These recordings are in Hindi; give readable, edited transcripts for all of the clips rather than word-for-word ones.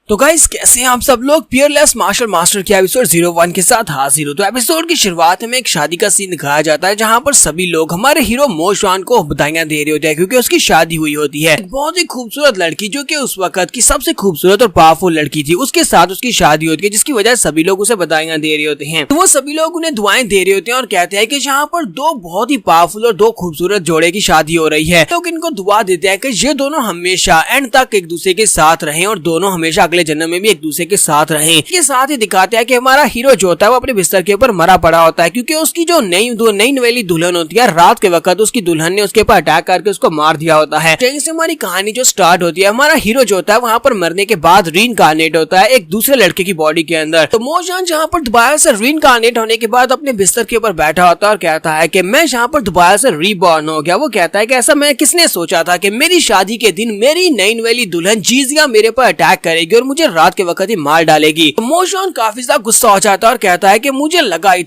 तो गाइस कैसे हैं आप सब लोग। पियरलेस मार्शल मास्टर के एपिसोड 01 के साथ हाजिर हो। तो एपिसोड की शुरुआत में एक शादी का सीन दिखाया जाता है जहां पर सभी लोग हमारे हीरो मोशान को बधाइयां दे रहे होते हैं क्योंकि उसकी शादी हुई होती है। बहुत ही खूबसूरत लड़की जो कि उस वक्त की सबसे खूबसूरत और पावरफुल लड़की थी, उसके साथ उसकी शादी होती है जिसकी वजह से सभी लोग उसे बधाइयां दे रहे होते हैं। तो वो सभी लोग उन्हें दुआएं दे रहे होते हैं और कहते हैं कि जहाँ पर दो बहुत ही पावरफुल और दो खूबसूरत जोड़े की शादी हो रही है, लोग इनको दुआ देते हैं कि ये दोनों हमेशा एंड तक एक दूसरे के साथ रहें और दोनों हमेशा अगले जन्म में भी एक दूसरे के साथ रहें। ये साथ ही दिखाते हैं कि हमारा हीरो जो होता है वो अपने बिस्तर के ऊपर मरा पड़ा होता है क्योंकि उसकी जो नई नवेली दुल्हन होती है, रात के वक्त उसकी दुल्हन ने उसके ऊपर अटैक करके उसको मार दिया होता है। यहीं से हमारी कहानी जो स्टार्ट होती है, हमारा हीरो जो होता है वहाँ पर मरने के बाद रीइनकार्नेट होता है एक दूसरे लड़के की बॉडी के अंदर। तो मोशान जहाँ पर दोबारा से रीइनकार्नेट होने के बाद अपने बिस्तर के ऊपर बैठा होता है और कहता है कि मैं जहाँ पर दोबारा से रीबॉर्न हो गया। वो कहता है कि ऐसा मैं किसने सोचा था कि मेरी शादी के दिन मेरी नई नवेली दुल्हन जीजिया मेरे पर अटैक करेगी और मुझे रात के वक्त ही मार डालेगी। तो मोशान काफी ज्यादा गुस्सा हो जाता है और कहता है कि मुझे लगा ही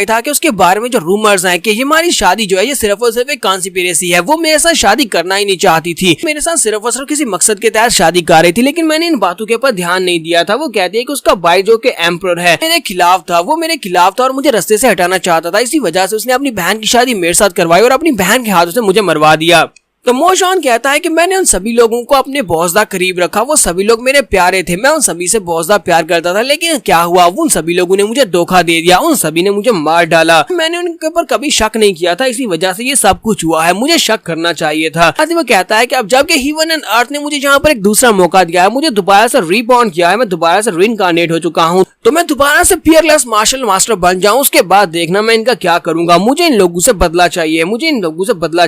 था कि उसके बारे में जो रूमर्स हैं कि हमारी शादी जो है ये सिर्फ और सिर्फ एक कॉन्स्पिरेसी है। वो मेरे साथ शादी करना ही नहीं चाहती थी, मेरे साथ सिर्फ और सिर्फ किसी मकसद के तहत शादी कर रही थी, लेकिन मैंने इन बातों के ऊपर ध्यान नहीं दिया था। वो कहती है कि उसका भाई जो कि एम्परर है मेरे खिलाफ था, वो मेरे खिलाफ था और मुझे रास्ते से हटाना चाहता था। इसी वजह से उसने अपनी बहन की शादी मेरे साथ करवाई और अपनी बहन के हाथों से मुझे मरवा दिया। तो मोशान कहता है कि मैंने उन सभी लोगों को अपने बहुत ज्यादा करीब रखा, वो सभी लोग मेरे प्यारे थे, मैं उन सभी से बहुत ज्यादा प्यार करता था, लेकिन क्या हुआ, उन सभी लोगों ने मुझे धोखा दे दिया, उन सभी ने मुझे मार डाला। मैंने उनके ऊपर कभी शक नहीं किया था, इसी वजह से ये सब कुछ हुआ है, मुझे शक करना चाहिए था। वो कहता है कि अब जबकि हेवन एंड अर्थ ने मुझे जहाँ पर एक दूसरा मौका दिया है, मुझे दोबारा से रीबॉर्न किया है, मैं दोबारा से रीइनकार्नेट हो चुका हूँ, तो मैं दोबारा से पियरलेस मार्शल मास्टर बन जाऊँ। उसके बाद देखना मैं इनका क्या करूंगा। मुझे इन लोगों से बदला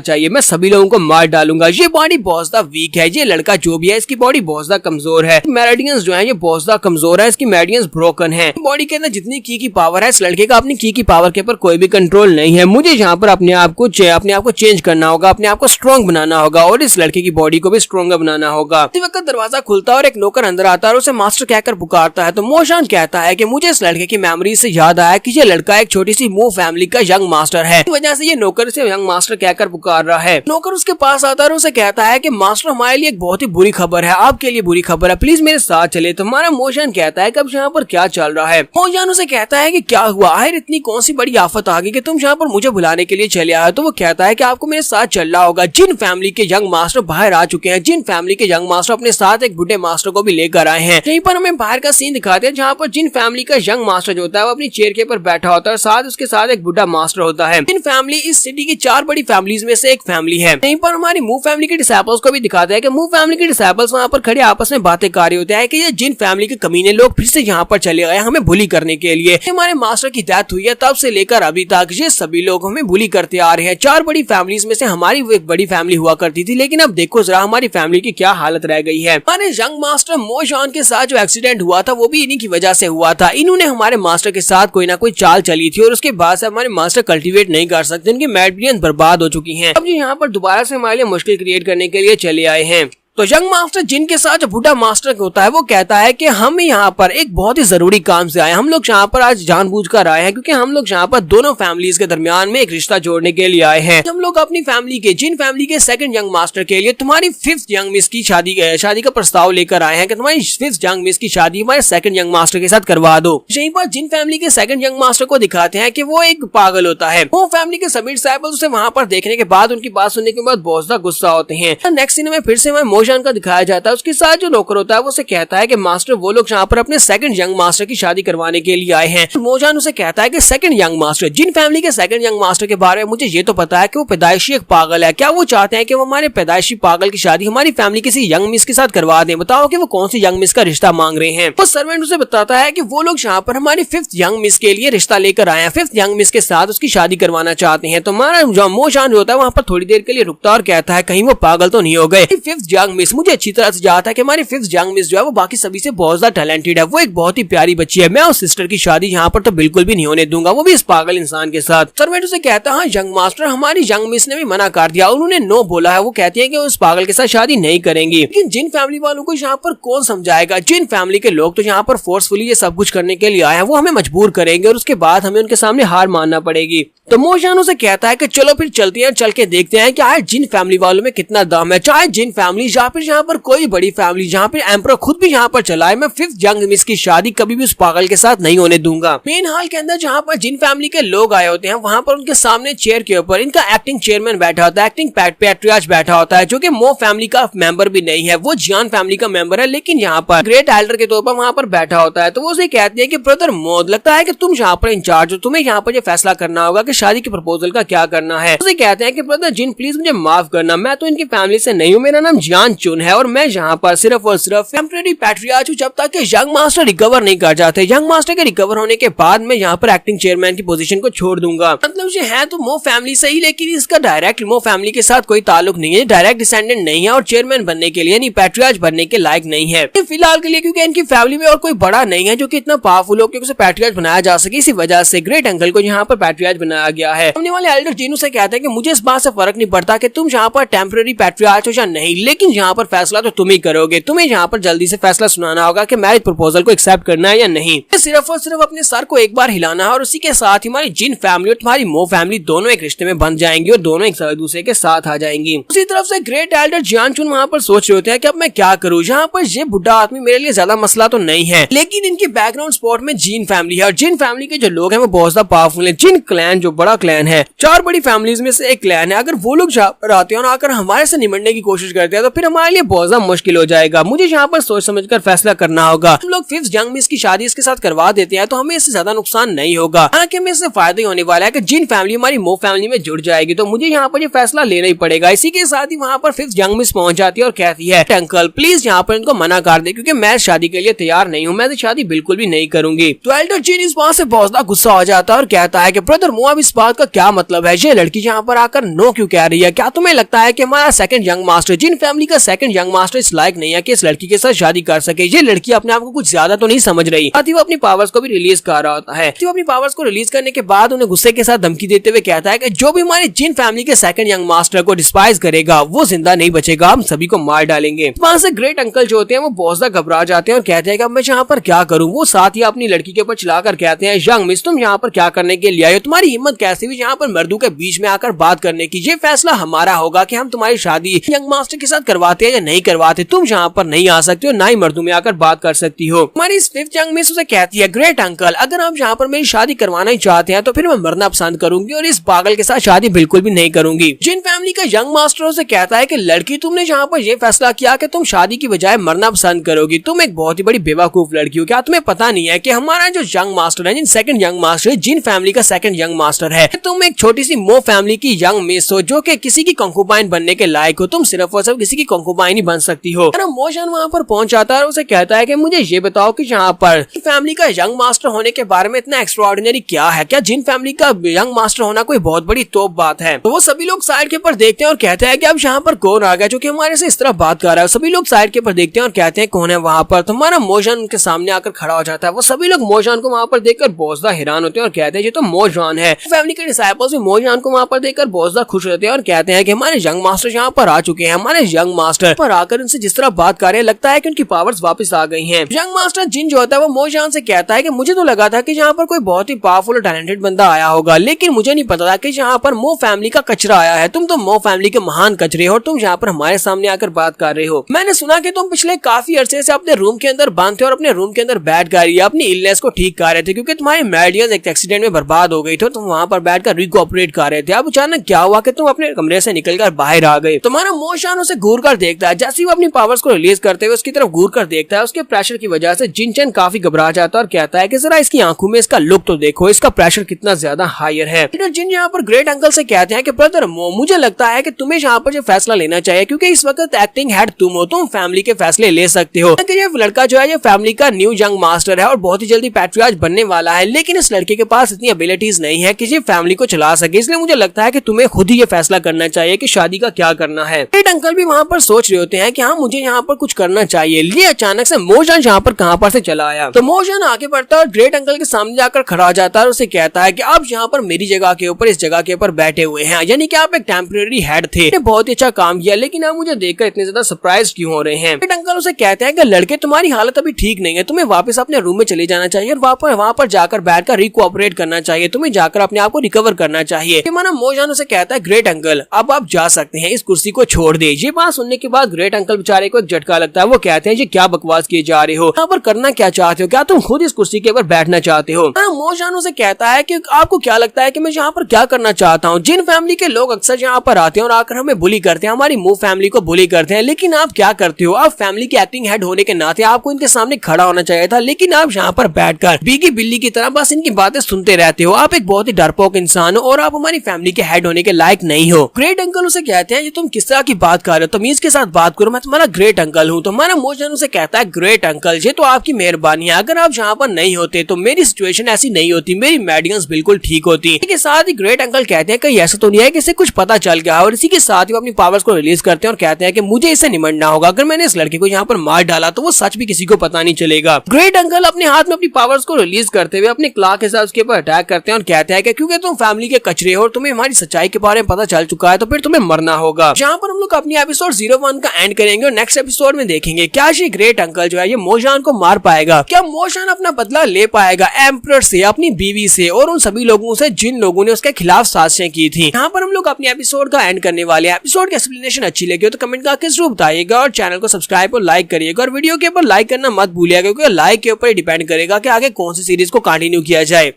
चाहिए, मैं सभी लोगों को मार डालूंगा। ये बॉडी बहुत ज्यादा वीक है, ये लड़का जो भी है इसकी बॉडी बहुत ज्यादा कमजोर है, मेरिडियंस जो है ये बहुत ज्यादा कमजोर है, इसकी मेरिडियंस ब्रोकन है। बॉडी के अंदर जितनी की पावर है, इस लड़के का अपनी की पावर के ऊपर कोई भी कंट्रोल नहीं है। मुझे यहाँ पर अपने आप को चेंज करना होगा, अपने आप को स्ट्रॉन्ग बनाना होगा और इस लड़के की बॉडी को भी स्ट्रॉन्गर बनाना होगा। इस वक्त दरवाजा खुलता है और एक नौकर अंदर आता है और उसे मास्टर कहकर पुकारता है। तो मोशान कहता है कि मुझे इस लड़के की मेमोरी से याद आया कि ये लड़का एक छोटी सी मू फैमिली का यंग मास्टर है, इस वजह से ये नौकर इसे यंग मास्टर कहकर पुकार रहा है। नौकर उसके पास आता है और उसे कहता है कि मास्टर हमारे लिए एक बहुत ही बुरी खबर है, आपके लिए बुरी खबर है, प्लीज मेरे साथ चले। तो हमारा मोशान कहता है कि अब यहाँ पर क्या चल रहा है। मोशान उसे कहता है कि क्या हुआ, आखिर इतनी कौन सी बड़ी आफत आ गई कि तुम यहाँ पर मुझे बुलाने के लिए चले आए। तो वो कहता है कि आपको मेरे साथ चलना होगा। जिन फैमिली के यंग मास्टर बाहर आ चुके हैं, जिन फैमिली के यंग मास्टर अपने साथ एक बुढ़े मास्टर को भी लेकर आए हैं। यहीं पर हमें बाहर का सीन दिखाते हैं जहाँ पर जिन फैमिली का यंग मास्टर जो होता है वो अपनी चेयर के ऊपर बैठा होता है, साथ उसके साथ एक बुढ़ा मास्टर होता है। जिन फैमिली इस सिटी की 4 बड़ी फैमिलीज में से एक फैमिली है। यहीं पर हमारी मू फैमिली के डिसाइपल्स को भी दिखाते हैं कि मू फैमिली के डिसाइपल्स वहाँ पर खड़े आपस में बातें कर रहे होते हैं कि ये जिन फैमिली के कमीने लोग फिर से यहाँ पर चले गए हमें बुली करने के लिए। हमारे मास्टर की डेथ हुई है तब से लेकर अभी तक ये सभी लोग हमें बुली करते आ रहे हैं। 4 बड़ी फैमिलीज में से हमारी वो एक बड़ी फैमिली हुआ करती थी, लेकिन अब देखो जरा हमारी फैमिली की क्या हालत रह गई है। हमारे यंग मास्टर मोशान के साथ जो एक्सीडेंट हुआ था वो भी इन्हीं की वजह से हुआ था। इन्होंने हमारे मास्टर के साथ कोई ना कोई चाल चली थी और उसके बाद से हमारे मास्टर कल्टीवेट नहीं कर सकते, इनकी मेरिडियंस बर्बाद हो चुकी है। अब ये यहाँ पर दोबारा से हमारे लिए मुश्किल क्रिएट करने के लिए चले आए हैं। तो यंग मास्टर जिनके साथ जो बूढ़ा मास्टर होता है वो कहता है कि हम यहाँ पर एक बहुत ही जरूरी काम से आए, हम लोग यहाँ पर आज जानबूझकर आए हैं क्योंकि हम लोग यहाँ पर दोनों फैमिलीज के दरमियान में एक रिश्ता जोड़ने के लिए आए हैं। हम लोग अपनी फैमिली के जिन फैमिली के 2nd यंग मास्टर के लिए तुम्हारी 5th यंग मिस की शादी का प्रस्ताव लेकर आए हैं कि तुम्हारी 5th यंग मिस की शादी हमारे 2nd यंग मास्टर के साथ करवा दो। यहीं पर जिन फैमिली के 2nd यंग मास्टर को दिखाते हैं कि वो एक पागल होता है। वो फैमिली के सभी डिसाइपल्स उसे वहाँ पर देखने के बाद उनकी बात सुनने के बाद बहुत ज्यादा गुस्सा होते हैं। नेक्स्ट सीन में फिर से हमें मोशान का दिखाया जाता है। उसके साथ जो नौकर होता है वो उसे कहता है कि मास्टर वो लोग यहाँ पर अपने 2nd यंग मास्टर की शादी करवाने के लिए आए हैं। मोशान उसे कहता है कि 2nd यंग मास्टर, जिन फैमिली के 2nd यंग मास्टर के बारे में मुझे ये तो पता है कि वो पैदाइशी एक पागल है। क्या वो चाहते हैं कि वो हमारे पैदाइशी पागल की शादी हमारी फैमिली किसी यंग मिस के साथ करवा दें? बताओ कि वो कौन सी यंग मिस का रिश्ता मांग रहे हैं। वो सर्वेंट उसे बताता है कि वो लोग यहाँ पर हमारी 5th यंग मिस के लिए रिश्ता लेकर आए हैं, 5th यंग मिस के साथ उसकी शादी करवाना चाहते हैं। तो हमारा मोशान जो होता है वहाँ पर थोड़ी देर के लिए रुकता और कहता है कहीं वो पागल तो नहीं हो गए। 5th यंग मिस, मुझे अच्छी तरह से याद है कि हमारी 5th यंग मिस जो है वो बाकी सभी से बहुत ज्यादा टैलेंटेड है, वो एक बहुत ही प्यारी बच्ची है, मैं उस सिस्टर की शादी यहाँ पर तो बिल्कुल भी नहीं होने दूंगा, वो भी इस पागल इंसान के साथ। सर्वेंट उसे कहता है हाँ यंग मास्टर, हमारी यंग मिस ने भी मना कर दिया, उन्होंने नो बोला है, वो कहती है कि वो इस पागल के साथ शादी नहीं करेंगी। लेकिन जिन फैमिली वालों को यहाँ पर कौन समझाएगा, जिन फैमिली के लोग तो यहाँ पर फोर्सफुली ये सब कुछ करने के लिए आए हैं वो हमें मजबूर करेंगे और उसके बाद हमें उनके सामने हार मानना पड़ेगी। तो मोशान उसे कहता है कि चलो फिर चलते हैं, चल के देखते हैं कि आए जिन फैमिली वालों में कितना दम है, चाहे जिन फैमिली या फिर यहाँ पर कोई बड़ी फैमिली जहाँ पे एम्परर खुद भी यहाँ पर चला है, मैं 5th यंग मिस की शादी कभी भी उस पागल के साथ नहीं होने दूंगा। मेन हॉल के अंदर जहाँ पर जिन फैमिली के लोग आए होते हैं वहाँ पर उनके सामने चेयर के ऊपर इनका एक्टिंग चेयरमैन बैठा होता है, एक्टिंग पैट्रियार्च बैठा होता है, जो कि मो फैमिली का मेंबर भी नहीं है, वो जियान फैमिली का मेंबर है, लेकिन यहाँ पर ग्रेट एल्डर के तौर पर वहाँ पर बैठा होता है। तो वो उसे कहते हैं कि ब्रदर मोद, लगता है कि तुम यहाँ पर इंचार्ज हो, तुम्हें यहाँ पर ये फैसला करना होगा कि शादी के प्रपोजल का क्या करना है। उसे कहते हैं कि ब्रदर जिन प्लीज मुझे माफ करना, मैं तो इनकी फैमिली से नहीं हूँ, मेरा नाम जियान चुन है और मैं यहाँ पर सिर्फ और सिर्फ टेम्परेरी पैट्रियार्च हूँ जब तक कि यंग मास्टर रिकवर नहीं कर जाते। यंग मास्टर के रिकवर होने के बाद मैं यहाँ पर एक्टिंग चेयरमैन की पोजीशन को छोड़ दूंगा। मतलब ये है तो मो फैमिली से ही, लेकिन इसका डायरेक्ट मो फैमिली के साथ कोई ताल्लुक नहीं है, डायरेक्ट डिसेंडेंट नहीं है और चेयरमैन बनने के लिए नहीं पैट्रियार्च बनने के लायक नहीं है फिलहाल के लिए, क्योंकि इनकी फैमिली में और कोई बड़ा नहीं है जो कि इतना पावरफुल हो कि उसे पैट्रियार्च बनाया जा सके। इसी वजह से ग्रेट अंकल को यहाँ पर पैट्रियार्च बनाया गया है। सामने वाले एल्डर जीनू से कहते हैं कि मुझे इस बात से फर्क नहीं पड़ता कि तुम यहाँ पर टेम्परेरी पैट्रियार्च हो या नहीं, लेकिन यहाँ पर फैसला तो तुम ही करोगे। तुम्हें यहाँ पर जल्दी से फैसला सुनाना होगा कि मैरिज प्रपोजल को एक्सेप्ट करना है या नहीं। सिर्फ और सिर्फ अपने सर को एक बार हिलाना है और उसी के साथ ही हमारी जिन फैमिली और तुम्हारी मो फैमिली दोनों एक रिश्ते में बन जाएंगी और दोनों एक दूसरे के साथ आ जाएंगी। उसी तरफ से ग्रेट एल्डर जियान चुन वहाँ पर सोच रहे होते हैं कि अब मैं क्या करूँ, यहाँ पर ये बुढ़ा आदमी मेरे लिए ज्यादा मसला तो नहीं है, लेकिन इनकी बैकग्राउंड स्पॉट में जिन फैमिली है और जिन फैमिली के जो लोग हैं वो बहुत ज्यादा पावरफुल है। जिन क्लैन जो बड़ा क्लैन है, 4 बड़ी फैमिलीज में से एक क्लैन है, अगर वो लोग यहाँ पर आते हैं और आकर हमारे से निमटने की कोशिश करते हैं तो फिर हमारे लिए बहुत ज्यादा मुश्किल हो जाएगा। मुझे यहाँ पर सोच समझकर फैसला करना होगा। हम लोग 5th यंग मिस की शादी इसके साथ करवा देते हैं तो हमें इससे ज्यादा नुकसान नहीं होगा, हालांकि हमें इससे फायदा ही होने वाला है कि जिन फैमिली हमारी मो फैमिली में जुड़ जाएगी, तो मुझे यहाँ पर ये फैसला लेना ही पड़ेगा। इसी के साथ ही वहाँ पर 5th यंग मिस पहुंच जाती है और कहती है अंकल प्लीज यहाँ पर इनको मना कर दे, क्योंकि मैं शादी के लिए तैयार नहीं हूँ, मैं शादी बिल्कुल भी नहीं करूंगी। तो एल्डर जिन इस बात से बहुत ज्यादा गुस्सा हो जाता है और कहता है कि ब्रदर मो अब इस बात का क्या मतलब है, ये लड़की यहाँ पर आकर नो क्यों कह रही है? क्या तुम्हें लगता है कि हमारा 2nd यंग मास्टर, जिन फैमिली का 2nd यंग मास्टर इस लायक नहीं है कि इस लड़की के साथ शादी कर सके? ये लड़की अपने आप को कुछ ज्यादा तो नहीं समझ रही, साथ ही वो अपनी पावर्स को भी रिलीज कर रहा होता है। वो अपनी पावर्स को रिलीज करने के बाद उन्हें गुस्से के साथ धमकी देते हुए कहता है कि जो भी हमारी जिन फैमिली के 2nd यंग मास्टर को डिस्पाइज करेगा वो जिंदा नहीं बचेगा, हम सभी को मार डालेंगे। वहां से ग्रेट अंकल जो होते हैं वो बहुत ज्यादा घबरा जाते हैं और कहते हैं कि अब मैं यहाँ पर क्या करूँ। वो साथ ही अपनी लड़की के ऊपर चलाकर कहते हैं यंग मिस तुम यहाँ पर क्या करने के लिए आए हो? तुम्हारी हिम्मत कैसे हुई यहाँ पर मर्दों के बीच में आकर बात करने की? ये फैसला हमारा होगा कि हम तुम्हारी शादी यंग मास्टर के साथ करवाते हैं या नहीं करवाते। तुम यहाँ पर नहीं आ सकती हो, ना ही मर्दों में आकर बात कर सकती हो। हमारी 5th यंग मिस उसे कहती है ग्रेट अंकल अगर आप यहाँ पर मेरी शादी करवाना ही चाहते हैं तो फिर मैं मरना पसंद करूंगी और इस पागल के साथ शादी बिल्कुल भी नहीं करूंगी। जिन फैमिली का यंग मास्टर उसे कहता है कि लड़की तुमने यहाँ पर यह फैसला किया कि तुम शादी की बजाय मरना पसंद करोगी, तुम एक बहुत ही बड़ी बेवकूफ लड़की हो। क्या तुम्हें पता नहीं है कि हमारा जो यंग मास्टर है, जिन 2nd यंग मास्टर है, जिन फैमिली का 2nd यंग मास्टर है, तुम एक छोटी सी मो फैमिली की यंग मिस हो जो कि किसी की कंकुबाइन बनने के लायक हो। तुम सिर्फ और सिर्फ किसी की कंकुबाइन ही बन सकती हो। मोशन वहाँ पर पहुंच जाता है और उसे कहता है कि मुझे ये बताओ कि यहाँ पर फैमिली का यंग मास्टर होने के बारे में इतना एक्स्ट्राऑर्डिनरी क्या है? क्या जिन फैमिली का यंग मास्टर होना कोई बहुत बड़ी तोप बात है? तो वो सभी लोग साइड के ऊपर देखते हैं और कहते हैं कि अब यहाँ पर कौन आ गया जो कि हमारे से इस तरह बात कर रहा है। सभी लोग साइड के ऊपर देखते हैं और कहते हैं कौन है वहाँ पर? तुम्हारा मोशन उनके सामने आकर खड़ा हो जाता है। वो सभी लोग मोशन को वहाँ पर देखकर बहुत ज्यादा हैरान होते हैं और कहते हैं ये तो मोजान है। फैमिली के डिसाइपल्स भी मोजान को वहाँ पर देखकर बहुत ज्यादा खुश होते हैं और कहते हैं कि हमारे यंग मास्टर यहाँ पर आ चुके हैं। हमारे यंग मास्टर पर आकर उनसे जिस तरह बात कर रहे हैं लगता है कि उनकी पावर्स वापस आ गई हैं। यंग मास्टर जिन जो होता है वो मोजान से कहता है कि मुझे तो लगा था कि यहाँ पर कोई बहुत ही पावरफुल और टैलेंटेड बंदा आया होगा, लेकिन मुझे नहीं पता था कि यहाँ पर मो फैमिली का कचरा आया है। तुम तो मो फैमिली के महान कचरे हो, तुम यहाँ पर हमारे सामने आकर बात कर रहे हो। मैंने सुना कि तुम पिछले काफी अरसे से अपने रूम के अंदर बंद थे और अपने रूम के अंदर बैठ कर अपनी इलनेस को ठीक कर रहे थे, क्योंकि तुम्हारी मैरियस एक एक्सीडेंट में बर्बाद हो गई थी। तुम वहाँ पर बैठकर रिकोऑपरेट कर रहे थे। अब अचानक क्या हुआ कि तुम अपने कमरे से निकलकर बाहर आ गए? तुम्हारा मोशान उसे घूर कर देखता है। जैसे वो अपनी पावर्स को रिलीज करते हुए उसकी तरफ घूर कर देखता है, उसके प्रेशर की वजह से जिनचन काफी घबरा जाता है और कहता है कि जरा इसकी आंखों में इसका लुक तो देखो, इसका प्रेशर कितना ज्यादा हायर है। जिन यहाँ पर ग्रेट अंकल से कहते हैं कि ब्रदर मो मुझे लगता है कि तुम्हें यहाँ पर जो फैसला लेना चाहिए, क्योंकि इस वक्त एक्टिंग हेड तुम हो, तुम फैमिली के फैसले ले सकते हो। ये लड़का जो है ये फैमिली का न्यू यंग मास्टर है और बहुत ही जल्दी पैट्रियार्च बनने वाला है, लेकिन इस लड़के के पास इतनी एबिलिटीज नहीं है कि ये फैमिली को चला सके। इसलिए मुझे लगता है कि तुम्हें खुद ही ये फैसला करना चाहिए कि शादी का क्या करना है। ग्रेट अंकल भी वहाँ पर सोच रहे होते हैं कि हाँ मुझे यहाँ पर कुछ करना चाहिए। ये अचानक से मोजान यहाँ पर कहाँ पर से चला आया। तो मोजान आगे बढ़ता है और ग्रेट अंकल के सामने जाकर खड़ा हो जाता है और उसे कहता है कि आप यहाँ पर मेरी जगह के ऊपर इस जगह के ऊपर बैठे हुए हैं, यानी कि आप एक टेम्परेरी हेड थे, बहुत ही अच्छा काम किया, लेकिन आप मुझे देखकर इतने ज्यादा सरप्राइज क्यों हो रहे हैं? ग्रेट अंकल उसे कहते हैं कि लड़के तुम्हारी हालत अभी ठीक नहीं है, तुम्हें वापस अपने रूम में चले जाना चाहिए और वहाँ पर जाकर बैठकर रिकोऑपरेट करना चाहिए, तुम्हें जाकर अपने आप को रिकवर करना चाहिए। मोजान उसे कहता है ग्रेट अंकल अब आप जा सकते हैं, इस कुर्सी को छोड़ दे। ये बात सुनने के बाद ग्रेट अंकल बेचारे को एक झटका लगता है। वो कहते हैं ये क्या बकवास किए जा रहे हो, यहाँ पर करना क्या चाहते हो, क्या तुम खुद इस कुर्सी के ऊपर बैठना चाहते हो। मोशान से कहता है कि आपको क्या लगता है कि मैं यहाँ पर क्या करना चाहता हूँ। जिन फैमिली के लोग अक्सर यहाँ पर आते हैं और आकर हमें बुली करते हैं, हमारी मूव फैमिली को बुली करते हैं, लेकिन आप क्या करते हो, आप फैमिली के एक्टिंग हेड होने के नाते आपको इनके सामने खड़ा होना चाहिए था, लेकिन आप यहाँ पर बैठकर बीगी बिल्ली की तरह बस इनकी बातें सुनते रहते हो। आप एक बहुत ही डरपोक इंसान हो और आप हमारी फैमिली के हेड होने के लायक नहीं हो। ग्रेट अंकल उसे कहते हैं ये तुम किस तरह की बात कर रहे हो, तमीज के साथ बात करो, मैं तुम्हारा ग्रेट अंकल हूँ। तो हमारा मोशान उसे कहता है ग्रेट अंकल ये तो आपकी मेहरबानी है, अगर आप यहाँ पर नहीं होते तो मेरी सिचुएशन ऐसी नहीं होती, मेरी मेडिसिन बिल्कुल ठीक होती। इसके साथ ही ग्रेट अंकल कहते हैं कि ऐसा तो नहीं है कि इसे कुछ पता चल गया, और इसी के साथ ही वो अपनी पावर्स को रिलीज करते हैं और कहते हैं कि मुझे इसे निमटना होगा, अगर मैंने इस लड़के को यहाँ पर मार डाला तो वो सच भी किसी को पता नहीं चलेगा। ग्रेट अंकल अपने हाथ में अपनी पावर्स को रिलीज करते हुए अपने क्लॉ के साथ उसके ऊपर अटैक करते हैं और कहते हैं कि क्योंकि तुम फैमिली के कचरे हो और तुम्हें हमारी सच्चाई के बारे में पता चल चुका है तो फिर तुम्हें मरना होगा। जहाँ पर हम लोग अपनी एपिसोड 01 का एंड करेंगे और नेक्स्ट एपिसोड में देखेंगे क्या ये ग्रेट अंकल जो है ये मोशान को मार पाएगा, क्या मोशान अपना बदला ले पाएगा एम्परर से, अपनी बीवी से और उन सभी लोगों से जिन लोगों ने उसके खिलाफ साजिशें की थी। यहाँ पर हम लोग अपनी एपिसोड का एंड करने वाले हैं। एपिसोड की एक्सप्लेनेशन अच्छी लगी हो तो कमेंट करके जरूर बताइएगा और चैनल को सब्सक्राइब और लाइक करिएगा और वीडियो के ऊपर लाइक करना मत भूलिएगा, क्योंकि लाइक के ऊपर डिपेंड करेगा कि आगे कौन सी सीरीज को कंटिन्यू किया जाए।